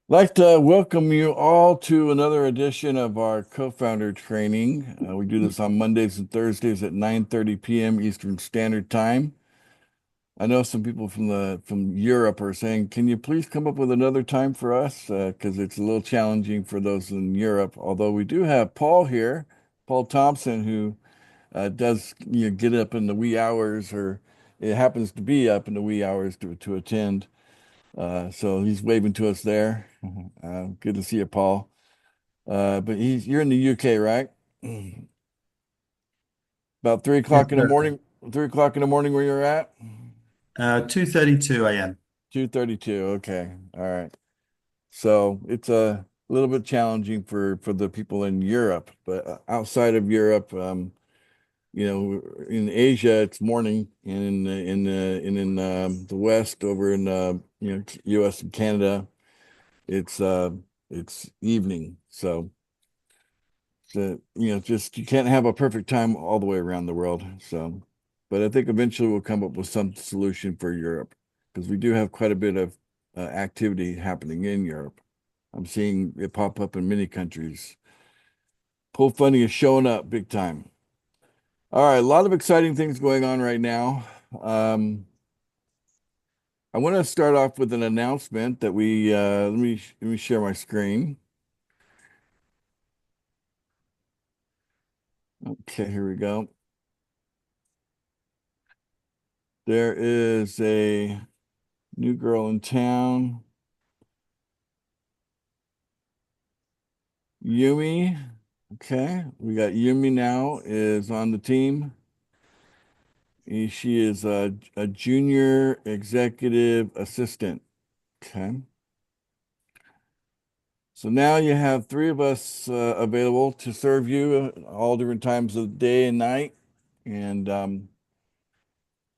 Like to welcome you all to another edition of our co-founder training. We do this on Mondays and Thursdays at 9:30 p.m. Eastern Standard Time. I know some people from Europe are saying, "Can you please come up with another time for us?" Because it's a little challenging for those in Europe. Although we do have Paul here, Paul Thompson, who does get up in the wee hours, or it happens to be up in the wee hours to attend. So he's waving to us there. Good to see you, Paul. But you're in the UK, right? About three Yes, o'clock in the sir. morning, 3 o'clock in the morning where you're at? 2:32 a.m. 2:32. Okay. All right. So it's a little bit challenging for the people in Europe, but outside of Europe, in Asia it's morning, and in the West over in US and Canada, it's evening. So, just you can't have a perfect time all the way around the world. So, but I think eventually we'll come up with some solution for Europe because we do have quite a bit of activity happening in Europe. I'm seeing it pop up in many countries. Pool funding is showing up big time. All right, a lot of exciting things going on right now. Um, I want to start off with an announcement that let me share my screen. Okay, here we go. There is a new girl in town. Yumi. Okay. We got Yumi now is on the team. She is a junior executive assistant. Okay. So now you have three of us available to serve you all different times of the day and night. And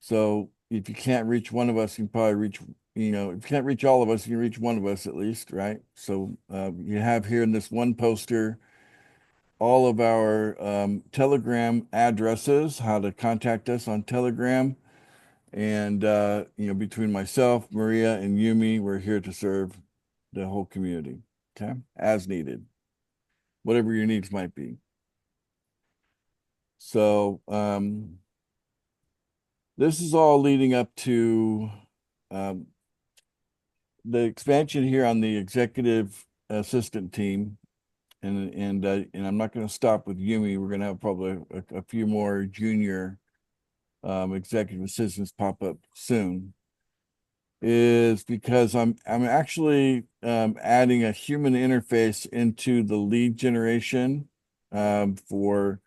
so if you can't reach one of us, you can probably if you can't reach all of us, you can reach one of us at least, right? So you have here in this one poster all of our Telegram addresses, how to contact us on Telegram. And, between myself, Maria, and Yumi, we're here to serve the whole community, okay, as needed, whatever your needs might be. So, this is all leading up to um, the expansion here on the executive assistant team. And I'm not going to stop with Yumi. We're going to have probably a few more junior executive assistants pop up soon, is because I'm actually adding a human interface into the lead generation for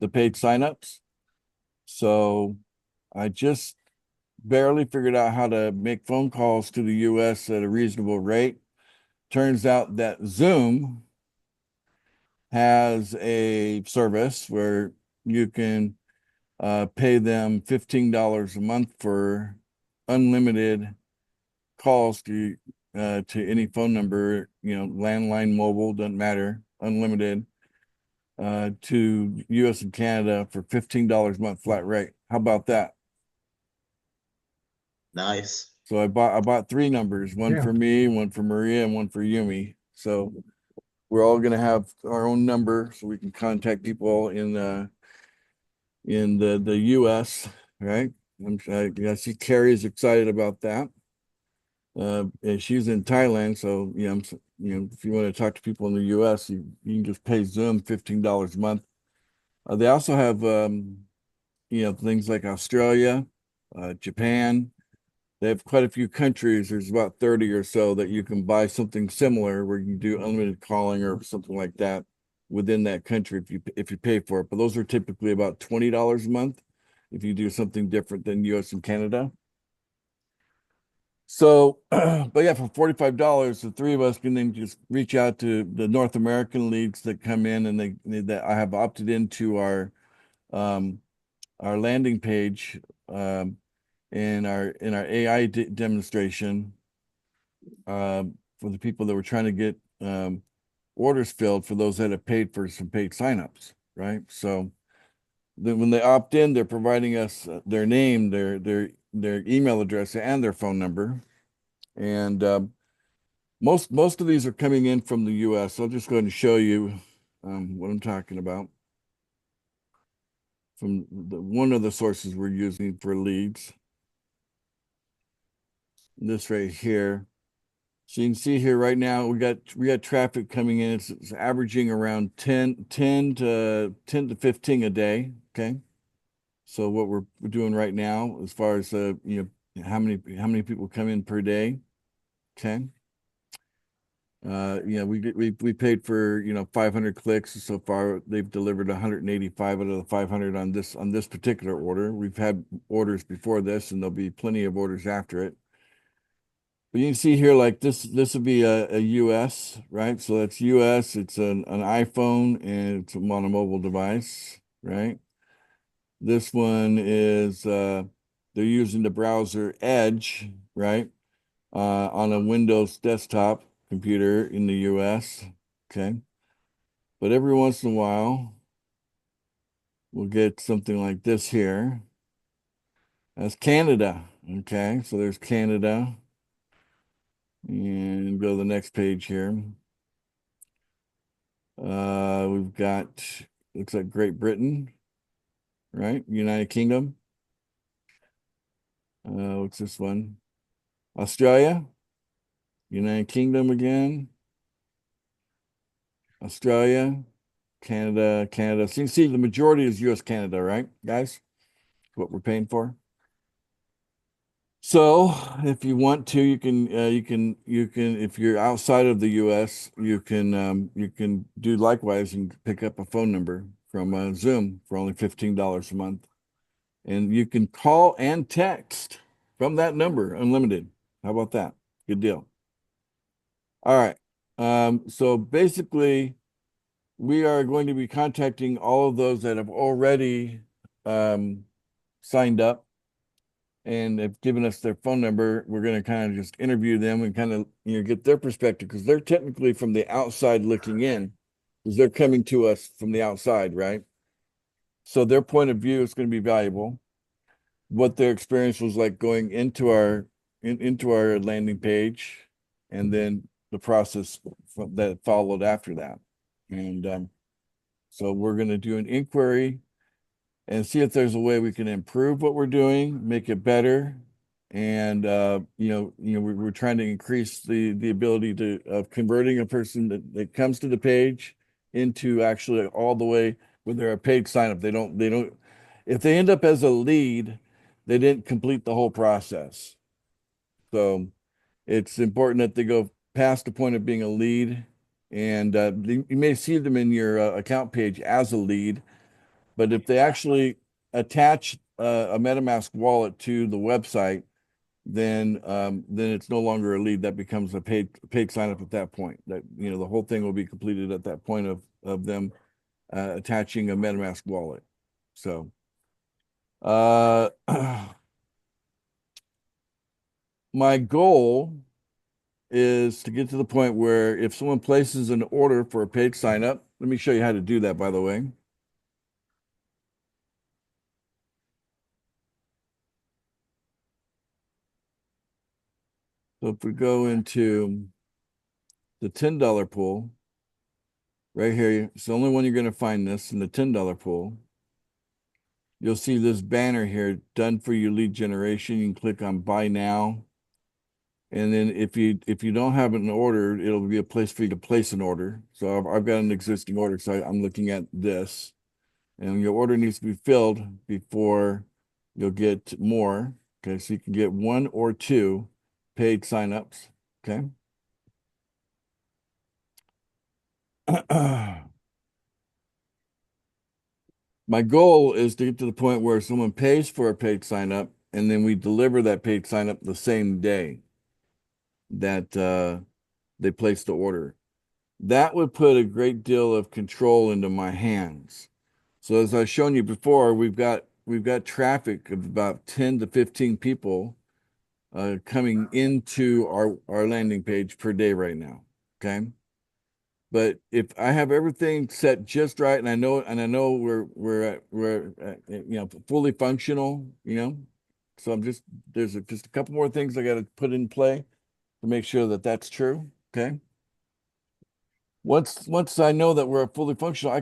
the paid signups. So I just barely figured out how to make phone calls to the US at a reasonable rate. Turns out that Zoom has a service where you can pay them $15 a month for unlimited calls to any phone number, landline, mobile, doesn't matter, unlimited, to US and Canada for $15 a month flat rate. How about that? Nice. So I bought three numbers, one Yeah. for me, one for Maria, and one for Yumi. So we're all gonna have our own number so we can contact people in the US, right? I see Carrie is excited about that. And she's in Thailand, so if you want to talk to people in the US, you can just pay Zoom $15 a month. They also have things like Australia, Japan. They have quite a few countries. There's about 30 or so that you can buy something similar where you can do unlimited calling or something like that within that country if you pay for it. But those are typically about $20 a month if you do something different than US and Canada. So, but yeah, for $45, the three of us can then just reach out to the North American leagues that come in, and that I have opted into um our landing page in our AI demonstration for the people that were trying to get orders filled for those that have paid for some paid signups, right? So then when they opt in, they're providing us their name, their email address, and their phone number. And Most of these are coming in from the US. I'll just go ahead and show you what I'm talking about from one of the sources we're using for leads. This right here. So you can see here right now we got traffic coming in. It's averaging around 10 to 15 a day. Okay. So what we're doing right now, as far as how many people come in per day. Okay. We paid for 500 clicks so far. They've delivered 185 out of the 500 on this particular order. We've had orders before this, and there'll be plenty of orders after it. But you can see here, like this would be a US, right? So that's US. It's an iPhone, and it's on a mobile device, right? This one is they're using the browser Edge, right? On a Windows desktop computer in the US. Okay. But every once in a while, we'll get something like this here. That's Canada. Okay. So there's Canada. And go to the next page here. We've got, looks like Great Britain, right? United Kingdom. What's this one? Australia, United Kingdom again. Australia, Canada, Canada. So you can see the majority is US, Canada, right, guys? What we're paying for. So if you want to, you can if you're outside of the US, you can do likewise and pick up a phone number from Zoom for only $15 a month. And you can call and text from that number, unlimited. How about that? Good deal. All right. So basically, we are going to be contacting all of those that have already signed up and have given us their phone number. We're going to kind of just interview them and kind of get their perspective, because they're technically from the outside looking in, because they're coming to us from the outside, right? So their point of view is going to be valuable. What their experience was like going into into our landing page, and then the process that followed after that. And so we're going to do an inquiry and see if there's a way we can improve what we're doing, make it better. And we're trying to increase the ability of converting a person that comes to the page into actually all the way when they're a paid sign up. They don't if they end up as a lead, they didn't complete the whole process. So it's important that they go past the point of being a lead. And you may see them in your account page as a lead, but if they actually attach a MetaMask wallet to the website, then it's no longer a lead. That becomes a paid sign up at that point. That the whole thing will be completed at that point of them attaching a MetaMask wallet. So uh my goal is to get to the point where if someone places an order for a paid sign up, let me show you how to do that, by the way. So if we go into the $10 pool, right here, it's the only one you're going to find this in the $10 pool. You'll see this banner here, done for you lead generation. You can click on buy now. And then if you don't have an order, it'll be a place for you to place an order. So I've got an existing order, so I'm looking at this. And your order needs to be filled before you'll get more. Okay, so you can get one or two paid signups. Okay. My goal is to get to the point where someone pays for a paid sign up, and then we deliver that paid sign up the same day that they place the order. That would put a great deal of control into my hands. So as I've shown you before, we've got traffic of about 10 to 15 people coming into our landing page per day right now. Okay. But if I have everything set just right, and I know we're fully functional, so there's just a couple more things I got to put in play to make sure that that's true. Okay. Once I know that we're fully functional, I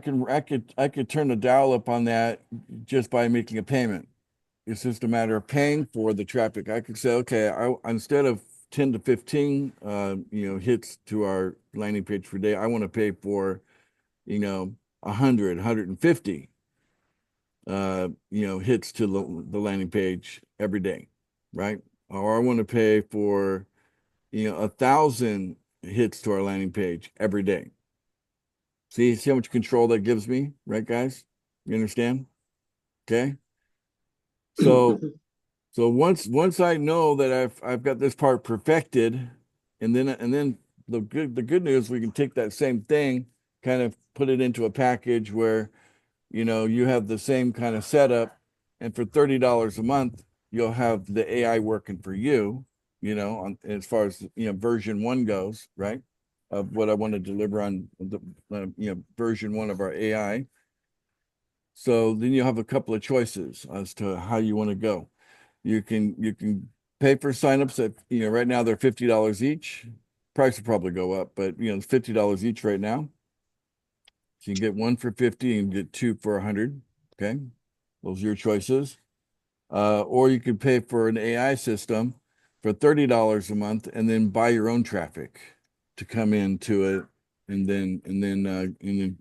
could turn the dial up on that just by making a payment. It's just a matter of paying for the traffic. I could say, okay, instead of 10 to 15 hits to our landing page per day, I want to pay for, 100, 150 hits to the landing page every day, right? Or I want to pay for, 1,000 hits to our landing page every day. See how much control that gives me, right, guys? You understand? Okay. So once I know that I've got this part perfected, and then the good news, we can take that same thing, kind of put it into a package where you have the same kind of setup, and for $30 a month, you'll have the AI working for you, as far as version one goes, right? Of what I want to deliver on the version one of our AI. So then you'll have a couple of choices as to how you want to go. You can pay for signups at right now they're $50 each. Price will probably go up, but it's $50 each right now. So you can get one for 50 and get two for 100. Okay. Those are your choices. Or you could pay for an AI system for $30 a month and then buy your own traffic to come into it, and then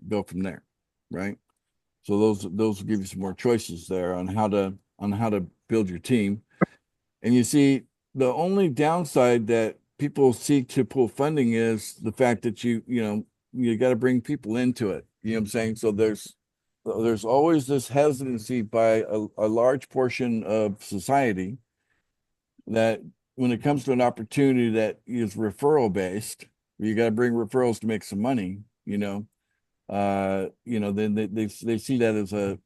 go from there. Right. So those will give you some more choices there on how to build your team. And you see, the only downside that people seek to pull funding is the fact that you got to bring people into it. You know what I'm saying? So there's always this hesitancy by a large portion of society that when it comes to an opportunity that is referral based, you got to bring referrals to make some money, then they see that as a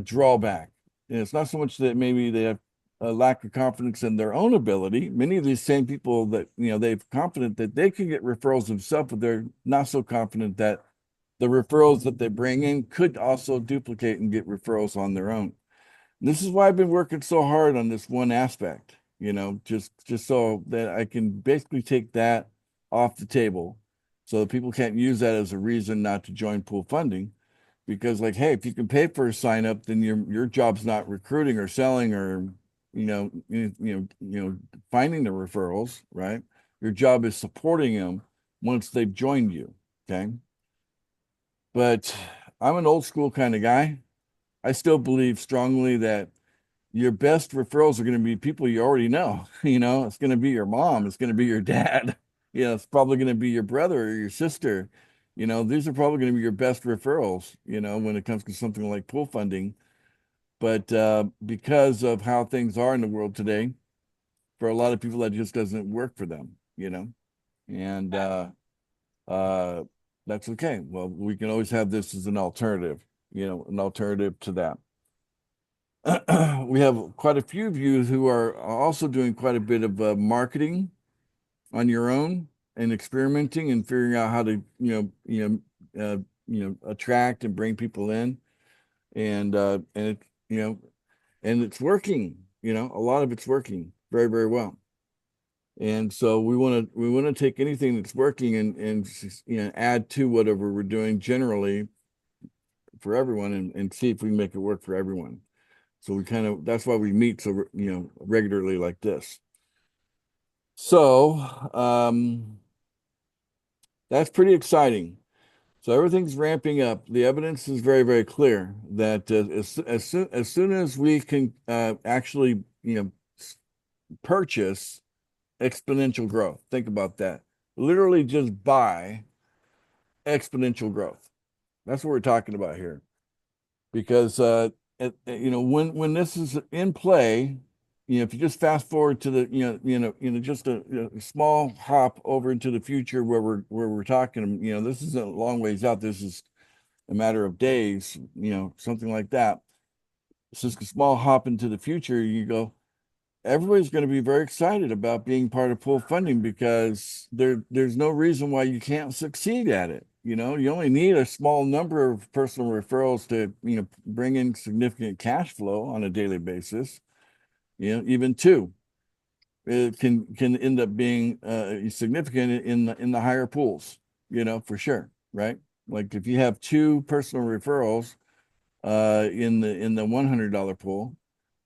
drawback. And it's not so much that maybe they have a lack of confidence in their own ability. Many of these same people that, they're confident that they can get referrals themselves, but they're not so confident that the referrals that they bring in could also duplicate and get referrals on their own. This is why I've been working so hard on this one aspect, just so that I can basically take that off the table so that people can't use that as a reason not to join pool funding. Because like, hey, if you can pay for a sign up, then your job's not recruiting or selling or finding the referrals, right? Your job is supporting them once they've joined you. Okay. But I'm an old school kind of guy. I still believe strongly that your best referrals are going to be people you already know. It's going to be your mom, it's going to be your dad, it's probably going to be your brother or your sister. These are probably going to be your best referrals, when it comes to something like pool funding. But because of how things are in the world today, for a lot of people, that just doesn't work for them. And uh, that's okay. Well, we can always have this as an alternative to that. We have quite a few of you who are also doing quite a bit of marketing on your own and experimenting and figuring out how to, attract and bring people in, and it's working. A lot of it's working very, very well. And so we want to take anything that's working and add to whatever we're doing generally for everyone, and see if we can make it work for everyone. So that's why we meet so regularly like this. So that's pretty exciting. So everything's ramping up. The evidence is very, very clear that as soon as we can actually purchase exponential growth. Think about that. Literally just buy exponential growth. That's what we're talking about here. Because when this is in play, if you just fast forward to the just a small hop over into the future where we're talking, this is a long ways out. This is a matter of days, something like that. It's just a small hop into the future. You go, everybody's going to be very excited about being part of pool funding because there's no reason why you can't succeed at it. You only need a small number of personal referrals to, bring in significant cash flow on a daily basis, even two. it can end up being significant in the higher pools, for sure, right? Like if you have two personal referrals in the $100 pool,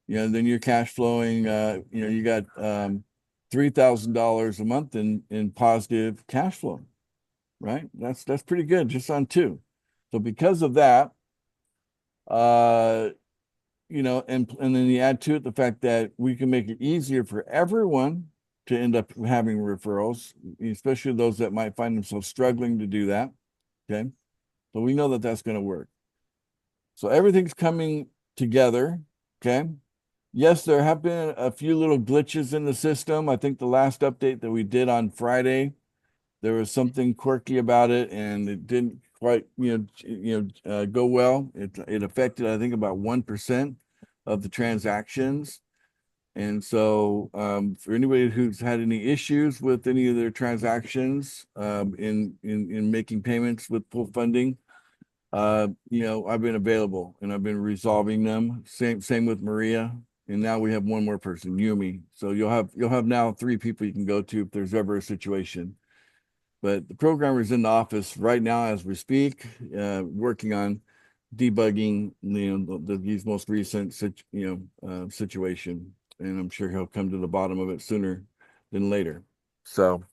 then you're cash flowing, you got $3,000 a month in positive cash flow, right? That's pretty good just on two. So because of that, uh and then you add to it the fact that we can make it easier for everyone to end up having referrals, especially those that might find themselves struggling to do that. Okay. So we know that that's going to work. So everything's coming together. Okay. Yes, there have been a few little glitches in the system. I think the last update that we did on Friday, there was something quirky about it and it didn't quite, go well. It affected, I think, about 1% of the transactions. And so, for anybody who's had any issues with any of their transactions, in making payments with pool funding, I've been available and I've been resolving them. Same with Maria. And now we have one more person, Yumi. So you'll have now three people you can go to if there's ever a situation. But the programmer's in the office right now as we speak, working on debugging, these most recent, situation, and I'm sure he'll come to the bottom of it sooner than later. So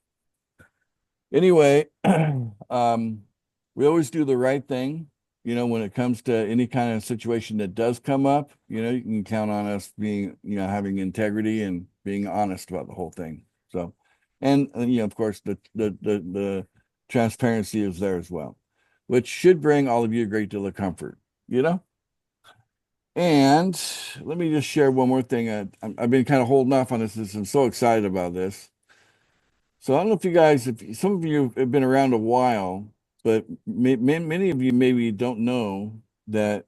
anyway, we always do the right thing, when it comes to any kind of situation that does come up. You can count on us being, having integrity and being honest about the whole thing. So, and of course, the transparency is there as well, which should bring all of you a great deal of comfort, And let me just share one more thing. I've been kind of holding off on this. I'm so excited about this. So I don't know if you guys, if some of you have been around a while, but many of you maybe don't know that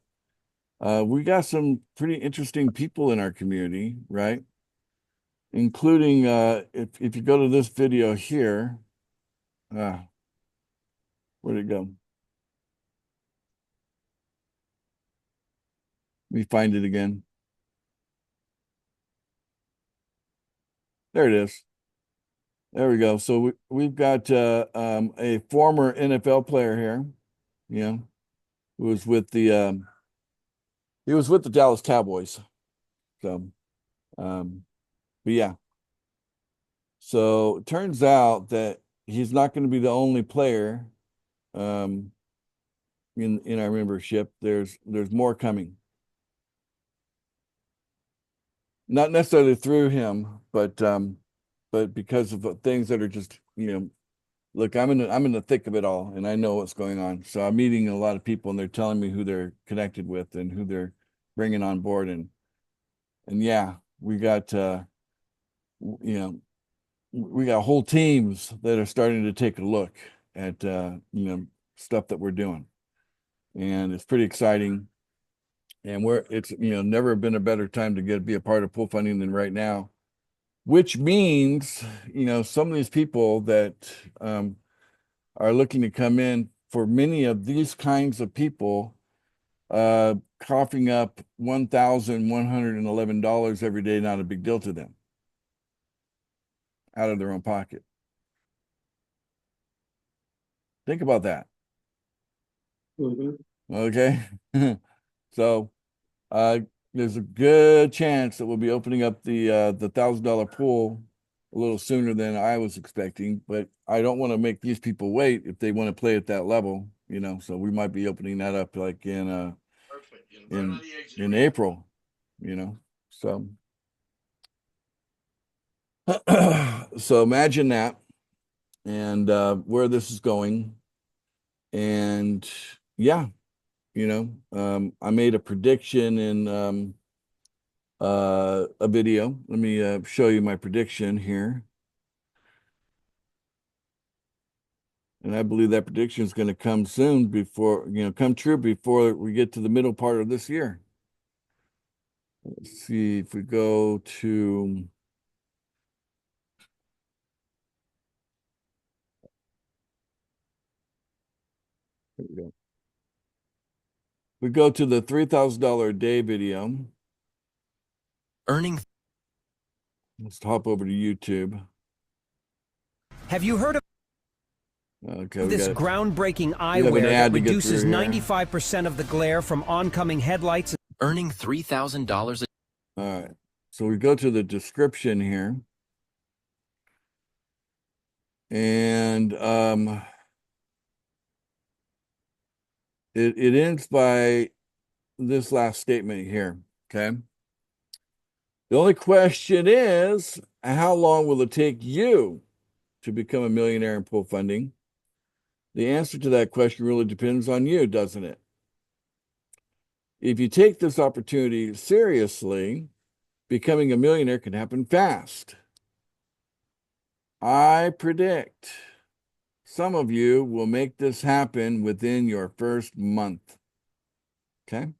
we got some pretty interesting people in our community, right? Including if you go to this video here, uh, where'd it go? Let me find it again. There it is. There we go. So we've got a former NFL player here, who was with he was with the Dallas Cowboys. So, but yeah. So it turns out that he's not going to be the only player um, in our membership. There's more coming. Not necessarily through him, but because of the things that are just, look, I'm in the thick of it all and I know what's going on. So I'm meeting a lot of people and they're telling me who they're connected with and who they're bringing on board. And yeah, we got we got whole teams that are starting to take a look at stuff that we're doing, and it's pretty exciting. And it's never been a better time to be a part of pool funding than right now, which means some of these people that are looking to come in, for many of these kinds of people, coughing up $1,111 every day, not a big deal to them, out of their own pocket. Think about that. Okay. So there's a good chance that we'll be opening up the $1,000 pool a little sooner than I was expecting, but I don't want to make these people wait if they want to play at that level, so we might be opening that up like in April, so so imagine that, and where this is going. And yeah, I made a prediction in a video. Let me show you my prediction here. And I believe that prediction is going to come soon come true before we get to the middle part of this year. Let's see if we go to there we go. We go to the $3,000 a day video. Earning Let's hop over to YouTube. Have you heard of Okay, we this got groundbreaking we have an eyewear that ad to get reduces through here. 95% of the glare from oncoming headlights? Earning $3,000 All right. So we go to the description here. And it ends by this last statement here. Okay. The only question is, how long will it take you to become a millionaire in pool funding? The answer to that question really depends on you, doesn't it? If you take this opportunity seriously, becoming a millionaire can happen fast. I predict some of you will make this happen within your first month. Okay.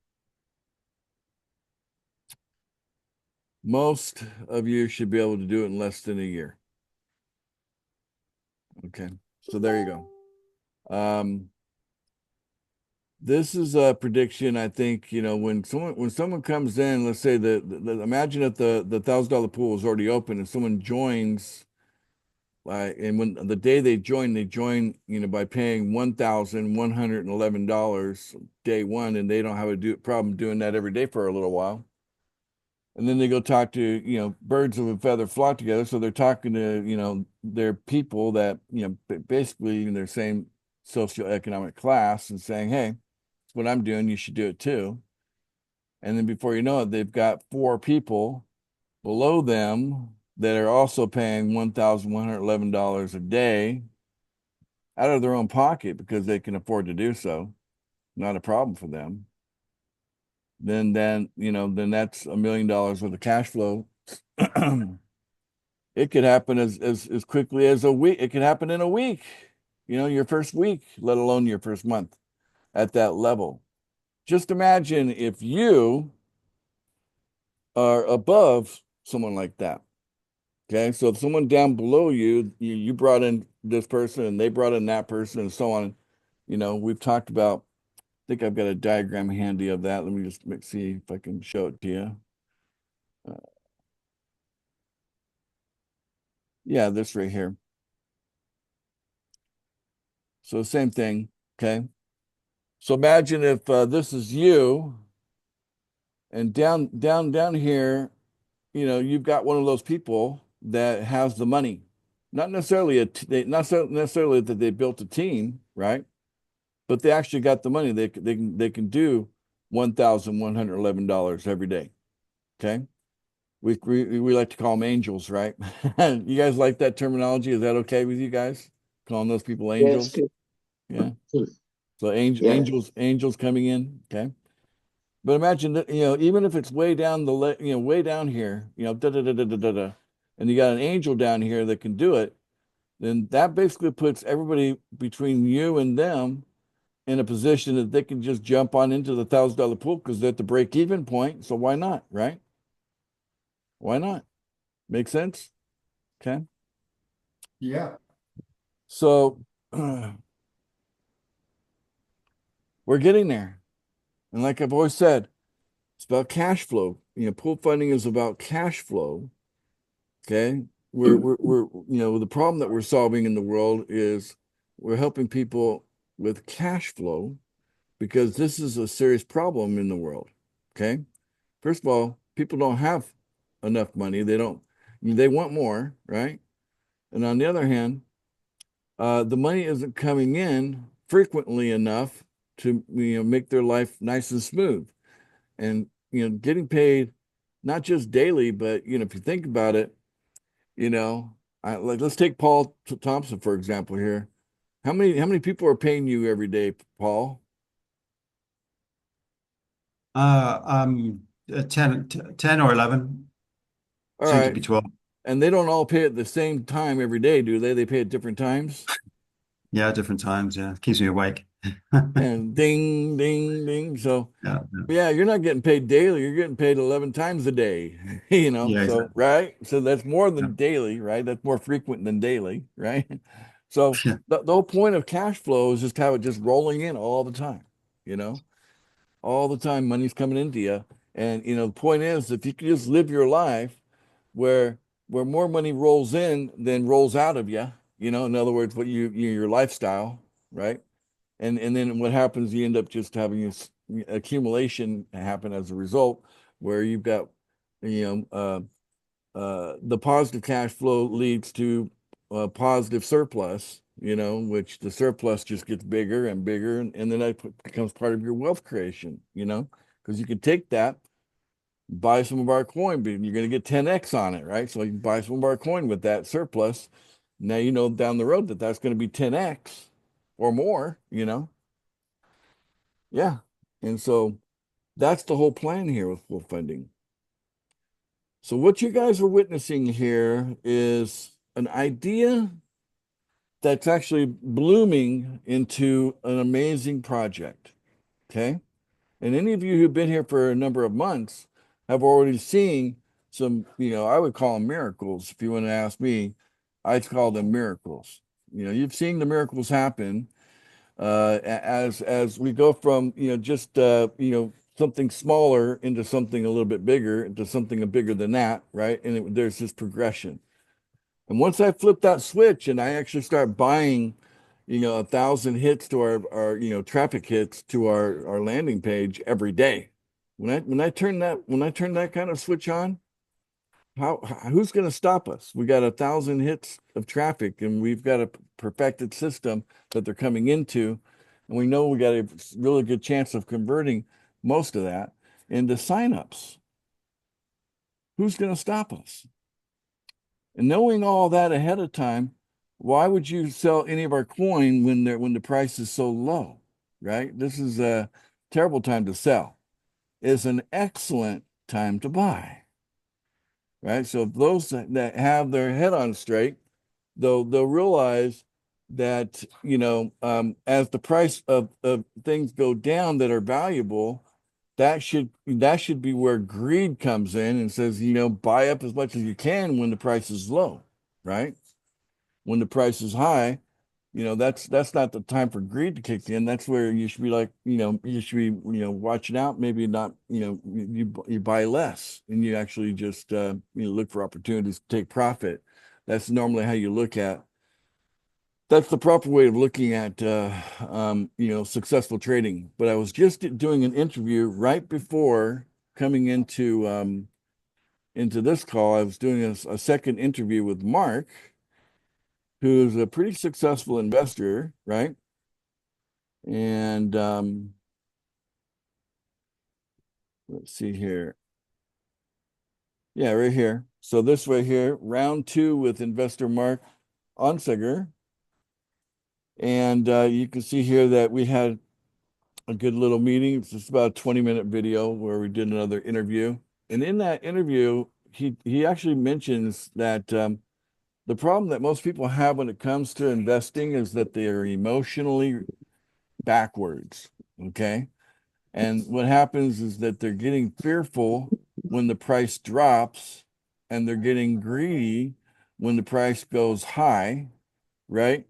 Most of you should be able to do it in less than a year. Okay. So there you go. This is a prediction. I think, when someone comes in, let's say imagine if the $1,000 pool is already open and someone joins, and when the day they join, by paying $1,111 day one, and they don't have a problem doing that every day for a little while. And then they go talk to, birds of a feather flock together. So they're talking to, their people that, basically in their same socioeconomic class and saying, hey, it's what I'm doing. You should do it too. And then before you know it, they've got 4 people below them that are also paying $1,111 a day out of their own pocket because they can afford to do so. Not a problem for them. Then that's $1 million worth of cash flow. It could happen as quickly as a week. It could happen in a week, your first week, let alone your first month at that level. Just imagine if you are above someone like that. Okay, so if someone down below you brought in this person and they brought in that person and so on. We've talked about, I think I've got a diagram handy of that. Let me just see if I can show it to you. Yeah, this right here. So same thing, okay? So imagine if this is you, and down here, you've got one of those people that has the money. Not necessarily necessarily that they built a team, right? But they actually got the money. They can do $1,111 every day. Okay. We like to call them angels, right? You guys like that terminology? Is that okay with you guys? Calling those people angels? Yes, Yeah. good. So Yeah. angels coming in. Okay. But imagine that, even if it's way down way down here, da da da da da da da, and you got an angel down here that can do it, then that basically puts everybody between you and them in a position that they can just jump on into the $1,000 pool because they're at the break-even point. So why not, right? Why not? Make sense? Okay. Yeah. So we're getting there. And like I've always said, it's about cash flow. Pool funding is about cash flow. Okay. We're the problem that we're solving in the world is we're helping people with cash flow because this is a serious problem in the world. Okay. First of all, people don't have enough money. They want more, right? And on the other hand, the money isn't coming in frequently enough to make their life nice and smooth. And getting paid not just daily, but if you think about it, let's take Paul Thompson for example here. How many people are paying you every day, Paul? 10 or 11, All soon to right. be 12. And they don't all pay at the same time every day, do they? They pay at different times. Yeah, different times. Yeah, keeps me awake. And ding, ding, ding. So Yeah, yeah, you're not getting paid daily. You're getting paid 11 times a day, yeah, so, exactly. right? So that's more Yeah. than daily, right? That's more frequent than daily, right? So Yeah. the whole point of cash flow is just have it just rolling in all the time, you know, all the time money's coming into you. And, the point is, if you could just live your life where where more money rolls in than rolls out of you, you know, in other words, what your lifestyle, right? And then what happens, you end up just having this accumulation happen as a result, where you've got, you know, the positive cash flow leads to a positive surplus, you know, which the surplus just gets bigger and bigger, and then that becomes part of your wealth creation, you know, because you can take that, buy some of our coin, but you're going to get 10x on it, right? So you can buy some of our coin with that surplus. Now you know down the road that that's going to be 10x or more, you know. Yeah. And so that's the whole plan here with full funding. So what you guys are witnessing here is an idea that's actually blooming into an amazing project. Okay. And any of you who've been here for a number of months have already seen some, you know, I would call them miracles. If you want to ask me, I'd call them miracles. You know, you've seen the miracles happen as we go from, you know, just you know, something smaller into something a little bit bigger, into something bigger than that, right? And there's this progression. And once I flip that switch and I actually start buying, you know, 1,000 hits to our you know, traffic hits to our landing page every day, when I turn that kind of switch on, who's going to stop us? We got 1,000 hits of traffic, and we've got a perfected system that they're coming into, and we know we got a really good chance of converting most of that into signups. Who's going to stop us? And knowing all that ahead of time, why would you sell any of our coin when the price is so low, right? This is a terrible time to sell. It's an excellent time to buy. Right. So those that have their head on straight, they'll realize that, you know, as the price of things go down that are valuable, that should be where greed comes in and says, you know, buy up as much as you can when the price is low, right? When the price is high, you know, that's not the time for greed to kick in. That's where you should be like, you know, you should be, you know, watching out, maybe not, you know, you buy less and you actually just, you know, look for opportunities to take profit. That's normally how you look at, that's the proper way of looking at, you know, successful trading. But I was just doing an interview right before coming into this call. I was doing a second interview with Mark, who's a pretty successful investor, right? And let's see here. Yeah, right here. So this right here, round 2 with investor Mark Onseger. And you can see here that we had a good little meeting. It's just about a 20-minute video where we did another interview. And in that interview, he actually mentions that the problem that most people have when it comes to investing is that they are emotionally backwards. Okay. And what happens is that they're getting fearful when the price drops, and they're getting greedy when the price goes high, right?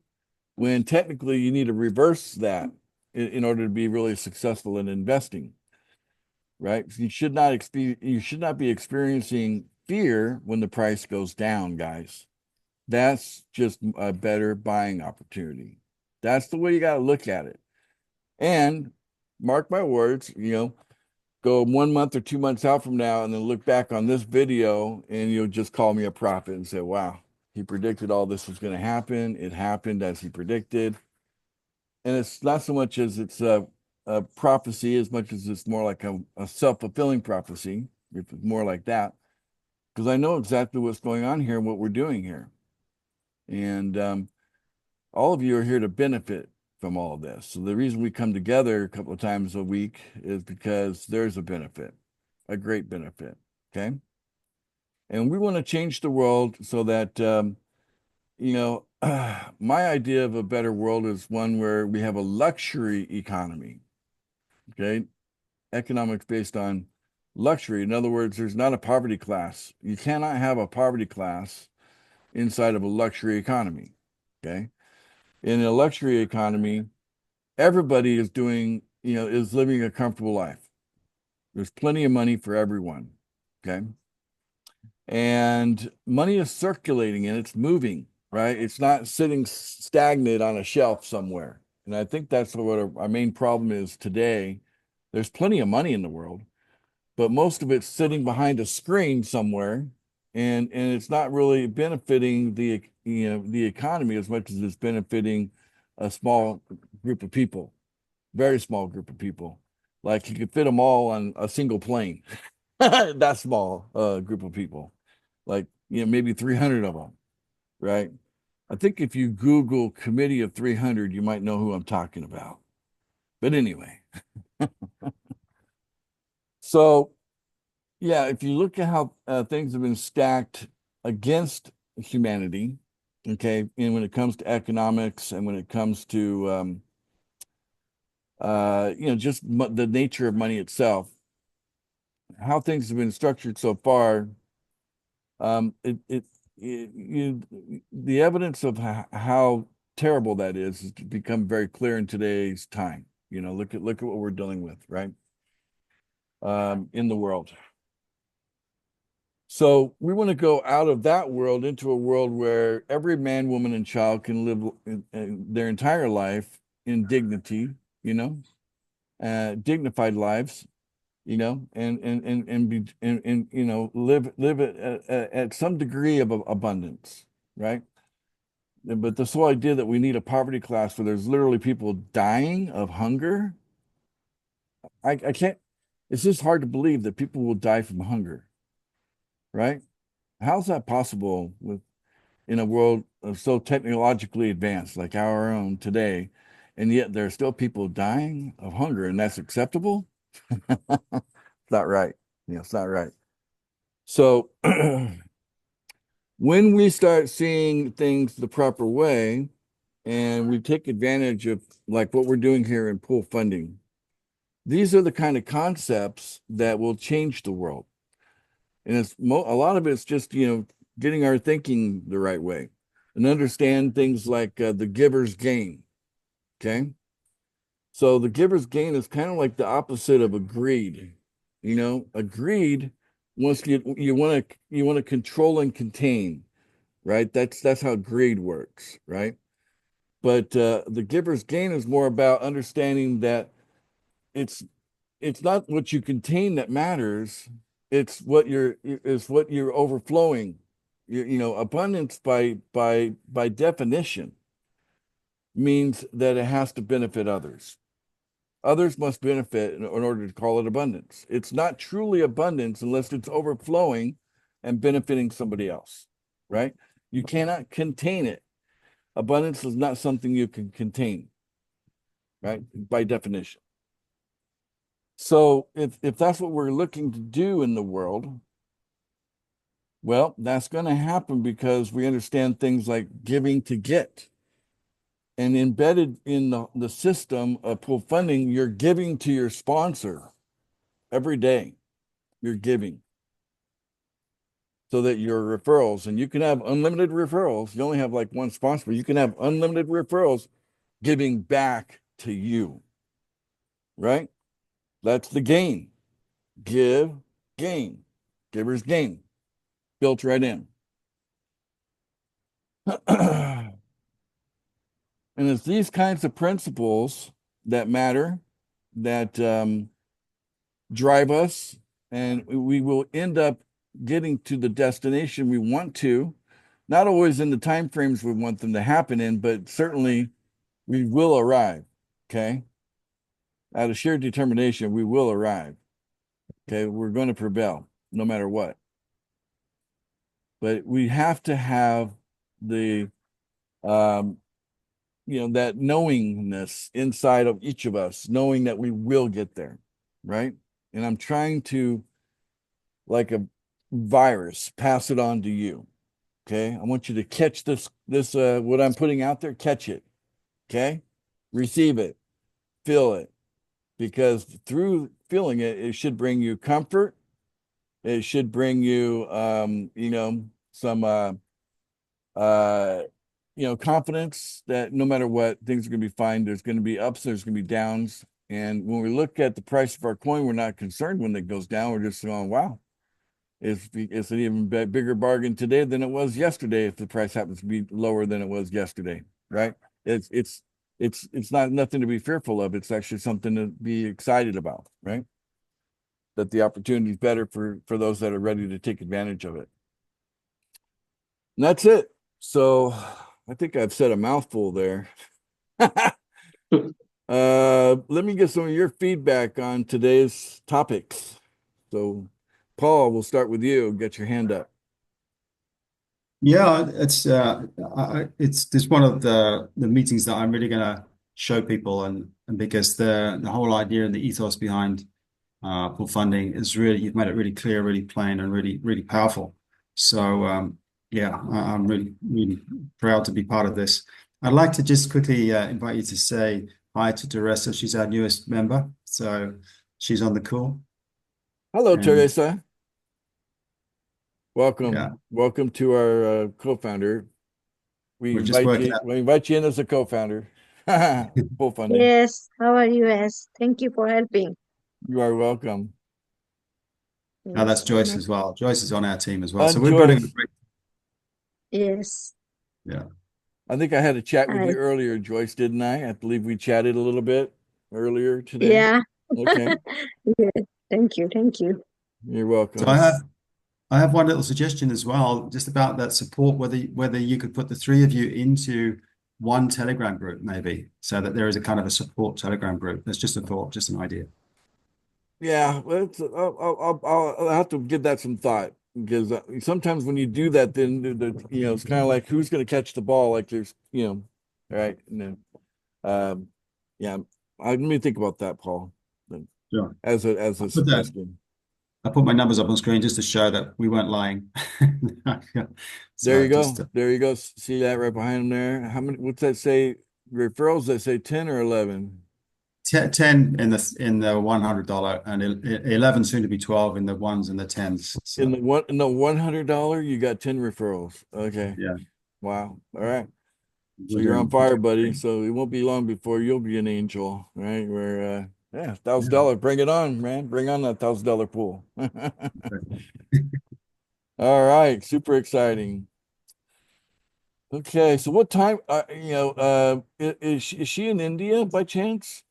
When technically you need to reverse that in order to be really successful in investing, right? You should not be experiencing fear when the price goes down, guys. That's just a better buying opportunity. That's the way you got to look at it. And mark my words, you know, go 1 month or 2 months out from now and then look back on this video and you'll just call me a prophet and say, wow, he predicted all this was going to happen. It happened as he predicted. And it's not so much as it's a prophecy as much as it's more like a self-fulfilling prophecy, if it's more like that, because I know exactly what's going on here and what we're doing here. And all of you are here to benefit from all of this. So the reason we come together a couple of times a week is because there's a benefit, a great benefit. Okay. And we want to change the world so that, you know, my idea of a better world is one where we have a luxury economy. Okay. Economics based on luxury. In other words, there's not a poverty class. You cannot have a poverty class inside of a luxury economy. Okay. In a luxury economy, everybody is doing, you know, is living a comfortable life. There's plenty of money for everyone. Okay. and money is circulating and it's moving, right? It's not sitting stagnant on a shelf somewhere. And I think that's what our main problem is today. There's plenty of money in the world, but most of it's sitting behind a screen somewhere, and it's not really benefiting the economy as much as it's benefiting a small group of people, very small group of people. Like you could fit them all on a single plane. That small group of people, like maybe 300 of them, right? I think if you Google Committee of 300, you might know who I'm talking about. But anyway, so yeah, if you look at how things have been stacked against humanity, okay, and when it comes to economics and when it comes to just the nature of money itself, how things have been structured so far, the evidence of how terrible that is has become very clear in today's time. Look at what we're dealing with, right? In the world. So we want to go out of that world into a world where every man, woman, and child can live in their entire life in dignity, dignified lives, and be and live at some degree of abundance, right? But this whole idea that we need a poverty class where there's literally people dying of hunger, I can't. It's just hard to believe that people will die from hunger, right? How's that possible in a world so technologically advanced like our own today, and yet there are still people dying of hunger, and that's acceptable? It's not right. It's not right. So when we start seeing things the proper way, and we take advantage of like what we're doing here in pool funding, these are the kind of concepts that will change the world. And a lot of it's just getting our thinking the right way and understand things like the giver's gain. Okay, so the giver's gain is kind of like the opposite of a greed. A greed wants you want to control and contain, right? That's how greed works, right? But the giver's gain is more about understanding that it's it's not what you contain that matters. It's what you're overflowing. Abundance by definition means that it has to benefit others. Others must benefit in order to call it abundance. It's not truly abundance unless it's overflowing and benefiting somebody else, right? You cannot contain it. Abundance is not something you can contain, right? By definition. So if that's what we're looking to do in the world, well, that's going to happen because we understand things like giving to get. And embedded in the system of pool funding, you're giving to your sponsor every day. You're giving so that your referrals, and you can have unlimited referrals. You only have like one sponsor, but you can have unlimited referrals giving back to you, right? That's the gain. Give, gain. Giver's gain. Built right in. And it's these kinds of principles that matter, that drive us, and we will end up getting to the destination we want to, not always in the time frames we want them to happen in, but certainly we will arrive, okay? Out of sheer determination, we will arrive, okay? We're going to prevail no matter what. But we have to have the that knowingness inside of each of us, knowing that we will get there, right? And I'm trying to, like a virus, pass it on to you. Okay, I want you to catch this what I'm putting out there, catch it. Okay, receive it, feel it, because through feeling it, it should bring you comfort. It should bring you some confidence that no matter what, things are going to be fine. There's going to be ups, there's going to be downs. And when we look at the price of our coin, we're not concerned when it goes down. We're just going, wow, it's an even bigger bargain today than it was yesterday if the price happens to be lower than it was yesterday, right? It's not nothing to be fearful of. It's actually something to be excited about, right? That the opportunity is better for those that are ready to take advantage of it. And that's it. So I think I've said a mouthful there. Let me get some of your feedback on today's topics. So, Paul, we'll start with you. Get your hand up. Yeah, it's just one of the meetings that I'm really gonna show people, and because the whole idea and the ethos behind pool funding is really, you've made it really clear, really plain, and really powerful. So yeah, I'm really proud to be part of this. I'd like to just quickly invite you to say hi to Teresa. She's our newest member, so she's on the call. Hello, And Teresa. Welcome. yeah, Welcome to our co-founder. we're just working out. We invite you in as a co-founder. Pool funding. Yes, how are you, S? Thank you for helping. You are welcome. Now that's Yes, Joyce as well. Joyce is on our team as well. So And we're building a Joyce. great, yes. yeah. I think I had a chat with Hi. you earlier, Joyce, didn't I? I believe we chatted a little bit earlier today. Yeah. Okay. Yeah. Thank you. Thank you. You're welcome. So I have one little suggestion as well, just about that support, whether you could put the three of you into one Telegram group, maybe, so that there is a kind of a support Telegram group. That's just a thought, just an idea. Yeah, well, I'll have to give that some thought because sometimes when you do that, then it's kind of like who's going to catch the ball? Like there's right? And then, yeah, let me think about that, Paul. Sure. As a suggestion. I put my numbers up on screen just to show that we weren't lying. There you go. Just, There you go. See that right behind him there? How many? What's that say? Referrals? That say 10 or 11? 10 in the $100 and 11 soon to be 12 in the ones and the tens. So, In the $100, you got 10 referrals. Okay. yeah. Wow. All right. So We're you're on doing- fire, buddy. So it won't be long before you'll be an angel, right? Where yeah, $1,000. Bring it on, man. Bring on that $1,000 pool. All right, super exciting. Okay, so what time is she in India by chance?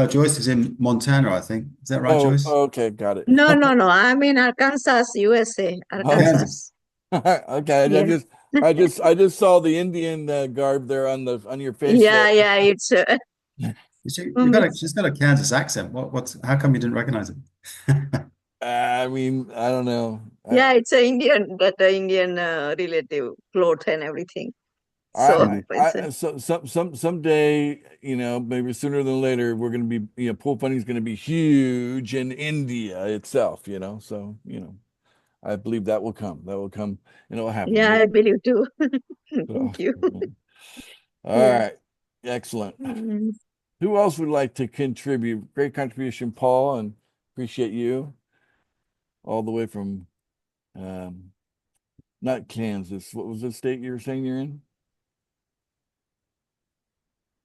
Joyce is in Montana, I think. Is that right, Joyce? Okay, got it. No, no, no. I'm in Arkansas, USA. Arkansas. Okay, Yes. Oh, I just saw the Indian garb there on your face. Yeah, yeah. It's She's got a Kansas accent. How come you didn't recognize it? I mean, I don't know. yeah. It's a Indian, that Indian relative clothes and everything. So Someday, maybe sooner than later, we're going to be, pool funding is going to be huge in India itself, so, I believe that will come. That will come and it will happen. yeah, I believe too. So, Thank you. all Yeah. right. Excellent. Mm. Who else would like to contribute? Great contribution, Paul, and appreciate you all the way from, not Kansas. What was the state you were saying you're in?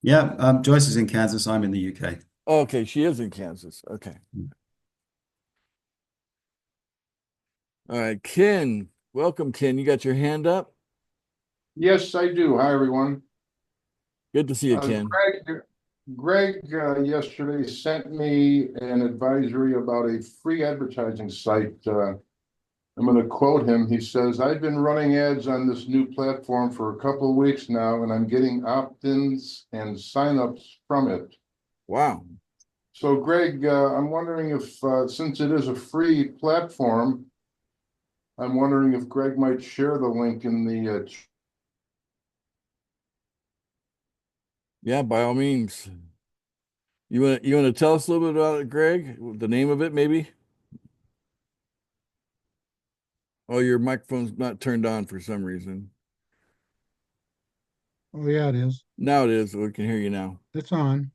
Yeah, Joyce is in Kansas. I'm in the UK. Okay, she is in Kansas. Okay. All right, Ken. Welcome, Ken. You got your hand up? Yes, I do. Hi, everyone. Good to see you, Ken. Greg yesterday sent me an advisory about a free advertising site. I'm going to quote him. He says, "I've been running ads on this new platform for a couple of weeks now, and I'm getting opt-ins and signups from it." Wow. So, Greg, I'm wondering if, since it is a free platform, I'm wondering if Greg might share the link in the Yeah, by all means. You want to tell us a little bit about it, Greg? The name of it, maybe? Oh, your microphone's not turned on for some reason. Oh, yeah, it is. Now it is. We can hear you now. It's on.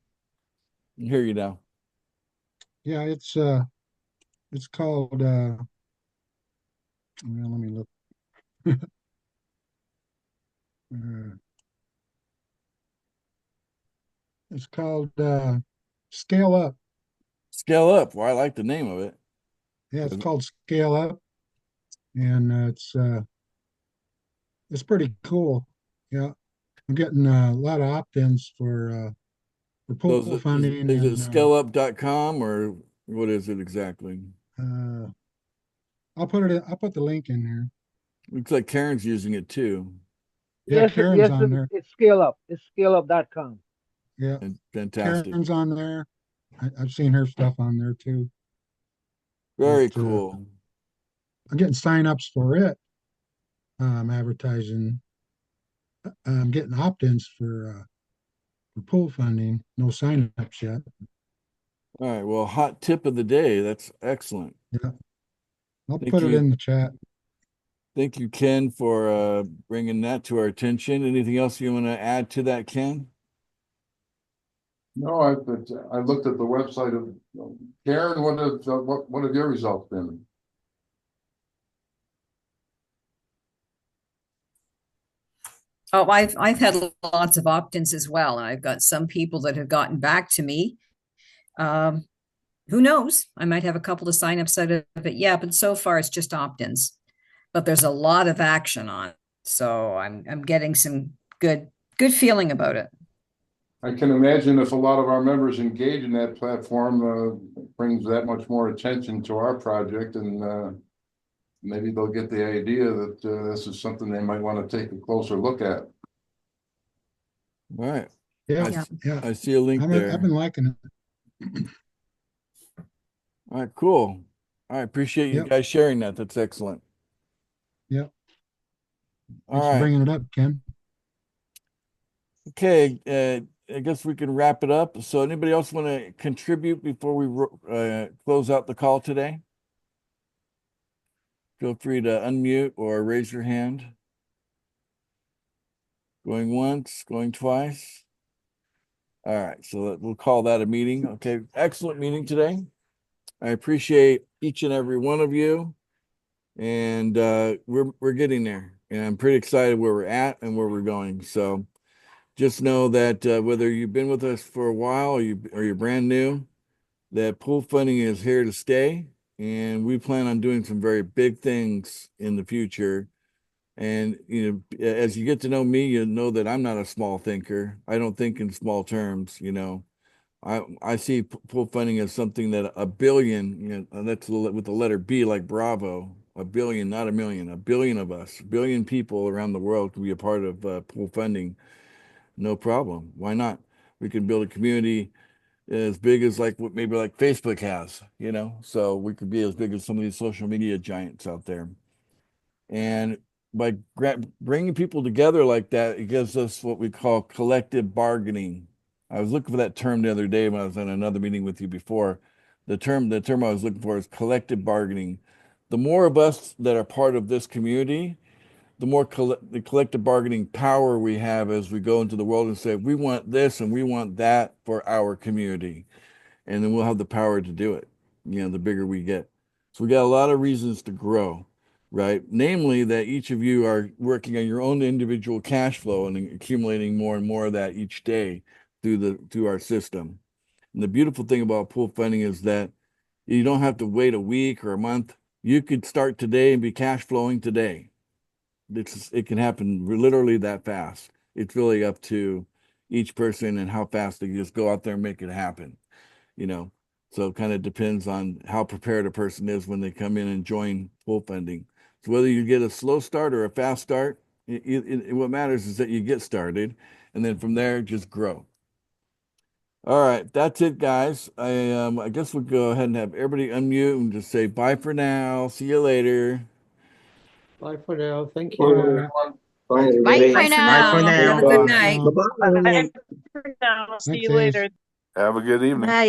I can hear you now. Yeah, it's called well, let me look. Uh, it's called Scale Up. Scale Up. Well, I like the name of it. Yeah, it's called Scale Up, and it's pretty cool. Yeah, I'm getting a lot of opt-ins for So pool funding is it and scaleup.com or what is it exactly? I'll put the link in here. Looks like Karen's using it too. Yeah, Yes, Karen's yes, on there. it's Scale Up. It's scaleup.com. Yeah, And fantastic. Karen's on there. I've seen her stuff on there too. Very But, cool. I'm getting signups for it. Advertising. I'm getting opt-ins for pool funding. No signups yet. All right. Well, hot tip of the day. That's excellent. Yeah, I'll Thank put it you. in the chat. Thank you, Ken, for bringing that to our attention. Anything else you want to add to that, Ken? No, I looked at the website of Karen. What have your results been? Oh, I've had lots of opt-ins as well, and I've got some people that have gotten back to me. Who knows? I might have a couple of signups out of it. Yeah, but so far it's just opt-ins. But there's a lot of action on it, so I'm getting some good feeling about it. I can imagine if a lot of our members engage in that platform, brings that much more attention to our project, and maybe they'll get the idea that this is something they might want to take a closer look at. All right. Yeah, yeah. I see a link there. I've been liking it. All right, cool. I appreciate you Yep. guys sharing that. That's excellent. Yep. All Thanks for right. bringing it up, Ken. Okay. I guess we can wrap it up. So anybody else want to contribute before we close out the call today? Feel free to unmute or raise your hand. Going once, going twice. All right, so we'll call that a meeting. Okay, excellent meeting today. I appreciate each and every one of you, and we're getting there, and I'm pretty excited where we're at and where we're going. So just know that whether you've been with us for a while or you're brand new, that pool funding is here to stay, and we plan on doing some very big things in the future. And as you get to know me, you know that I'm not a small thinker. I don't think in small terms. I see pool funding as something that a billion, and that's with the letter B, like Bravo, a billion, not a million, a billion of us, a billion people around the world can be a part of pool funding. No problem. Why not? We can build a community as big as maybe like Facebook has, so we could be as big as some of these social media giants out there. And by bringing people together like that, it gives us what we call collective bargaining. I was looking for that term the other day when I was in another meeting with you before. The term I was looking for is collective bargaining. The more of us that are part of this community, the more the collective bargaining power we have as we go into the world and say, we want this and we want that for our community. And then we'll have the power to do it, the bigger we get. So we got a lot of reasons to grow, right? Namely, that each of you are working on your own individual cash flow and accumulating more and more of that each day through our system. And the beautiful thing about pool funding is that you don't have to wait a week or a month. You could start today and be cash flowing today. It can happen literally that fast. It's really up to each person and how fast they just go out there and make it happen, So it kind of depends on how prepared a person is when they come in and join pool funding. So whether you get a slow start or a fast start, what matters is that you get started, and then from there just grow. All right, that's it, guys. I guess we'll go ahead and have everybody unmute and just say bye for now. See you later. Bye for now. Thank Bye, you. everyone. Bye for now. Have a good night. Bye for now. See Thanks, you later. Have a good evening. Bye.